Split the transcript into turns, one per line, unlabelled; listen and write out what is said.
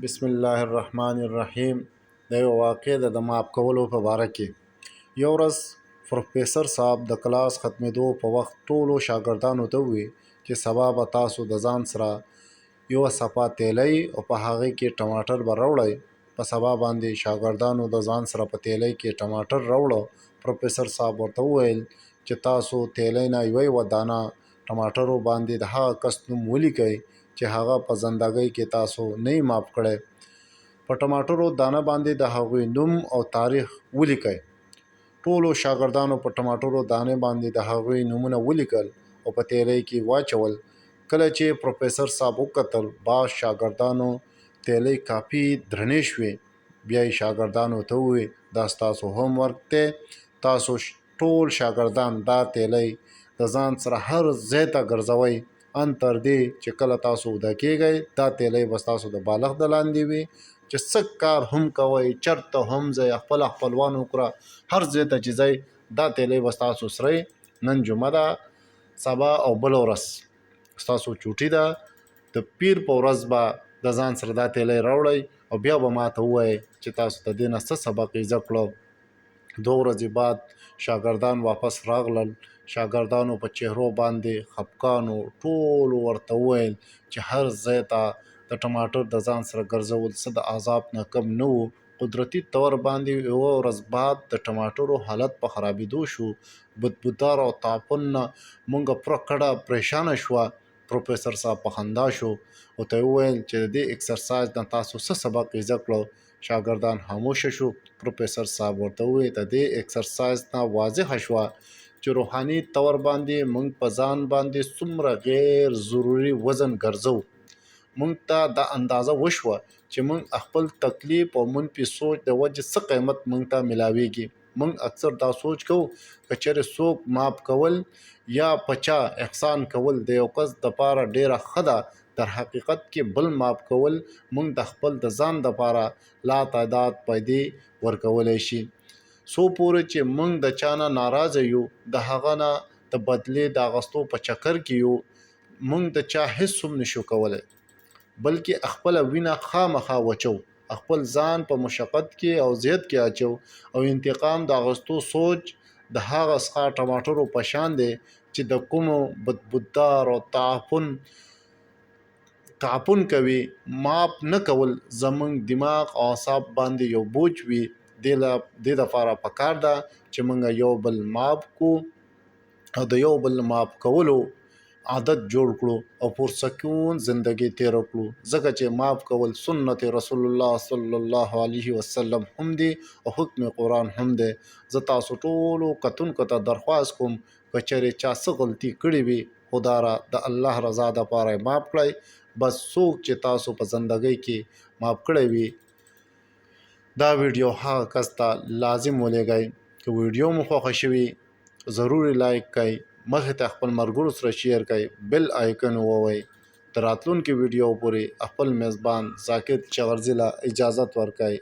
بسم الله الرحمن الرحیم. د یو واقع د معاف کولو په باره کې. یو ورځ پروفیسر صاحب د کلاس ختمېدو په وخت ټولو شاګردانو ته ووی چې سبا به تاسو د ځان سره یو صفا تیلی او په هغې کې ټماټر به راوړئ. په سبا باندې شاګردانو د ځان سره په تیلی کې ټماټر راوړه. پروفیسر صاحب ورته وویل چې تاسو تیلی نه یوه دانه ټماټرو باندې د هغه کس نوم ولیکئ چې هغه په زندګۍ کې تاسو نه یې معاف کړی. په ټماټرو دانه باندې د هغوی نوم او تاریخ ولیکئ. ټولو شاګردانو په ټماټرو دانې باندې د هغوی نومونه ولیکل او په تیلی کې واچول. کله چې پروفیسر صاحب وکتل بعض شاګردانو تیلی کافي درنې شوې. بیا یې شاګردانو ته ووی دا ستاسو هوم ورک دی. تاسو ټول شاګردان دا تیلی د ځان سره هر ځای ته ګرځوئ ان تر دې چې کله تاسو وده کیږئ دا تیلی به ستاسو د بالښت د لاندې وي چې څه کار هم کوئ چرته هم ځئ خپل خپلوان وکړه هر ځای ته چې ځئ دا تیلی به ستاسو سره نن جمعه ده سبا او بله ورځ ستاسو چوټي ده د پیر په ورځ به د ځان سره دا تیلی راوړئ او بیا به ما ته ووایئ چې تاسو د دې نه څه سبق یې زده کړو. 2 ورځې بعد شاګردان واپس راغلل. شاګردانو په چهرو باندې خفګانو ټولو ورته وویل چې هر ځای ته د ټماټر د ځان سره ګرځول څه د عذاب نه کم نه و. قدرتي طور باندې 1 ورځ بعد د ټماټرو حالت په خرابېدو شو. بدبودار او تعفن نه مونږ پوره کډه پریشانه شوه. پروفیسر صاحب په خندا شو او ته وویل چې د دې اکسرسایز نه تاسو څه سبق یې زده کړو. شاګردان خاموشه شو. پروفیسر صاحب ورته وویل د دې اکسرسایز نه واضحه شوه چې روحاني طور باندې مونږ په ځان باندې څومره غیر ضروري وزن ګرځو. مونږ ته دا اندازه وشوه چې مونږ خپل تکلیف او منفي سوچ د وجې څه قیمت مونږ ته ملاویږي. مونږ اکثر دا سوچ کوو که چېرې څوک معاف کول یا په چا احسان کول د یو کس دپاره ډیره ښه ده. در حقیقت کې بل معاف کول مونږ د خپل د ځان دپاره لا تعداد پیدې ورکولی شي. څو پورې چې مونږ د چا نه ناراضه یو د هغه نه د بدلې د اخیستو په چکر کې یو مونږ د چا هیڅ هم نشو کولی بلکې خپله وینه خامخا وچو خپل ځان په مشقت کې او زیات کې اچو او انتقام د اخیستو سوچ د هغه څخه ټماټرو په شان دی چې د کومو بدبودار او تعفن کوي. معاف نه کول زمونږ دماغ او اعصاب باندې یو بوج وي. دې دپاره پکار ده چې موږ یو بل معاف کړو او د یو بل معاف کولو عادت جوړ کړو او پرسکون زندگی تیر کړو ځکه چې معاف کول سنت رسول الله صلی الله علیه وسلم هم دی او حکم قرآن هم دی. زه تاسو ټولو کتونکو ته درخواست کوم که چېرې چا څه غلطي کړې وي خدا را د الله رضا دپاره معاف کړئ. بس څوک چې تاسو په زندګۍ کې معاف کړی وي دا ویډیو هغه کس ته لازم ولیږئ. که ویډیو مو خوښه شوي ضروري لایک کړئ مخې ته خپل ملګرو سره شیر کړئ بیل آیکن ووهئ. د راتلونکي ویډیو پورې خپل میزبان ذاکر چغرزي له اجازت ورکړئ.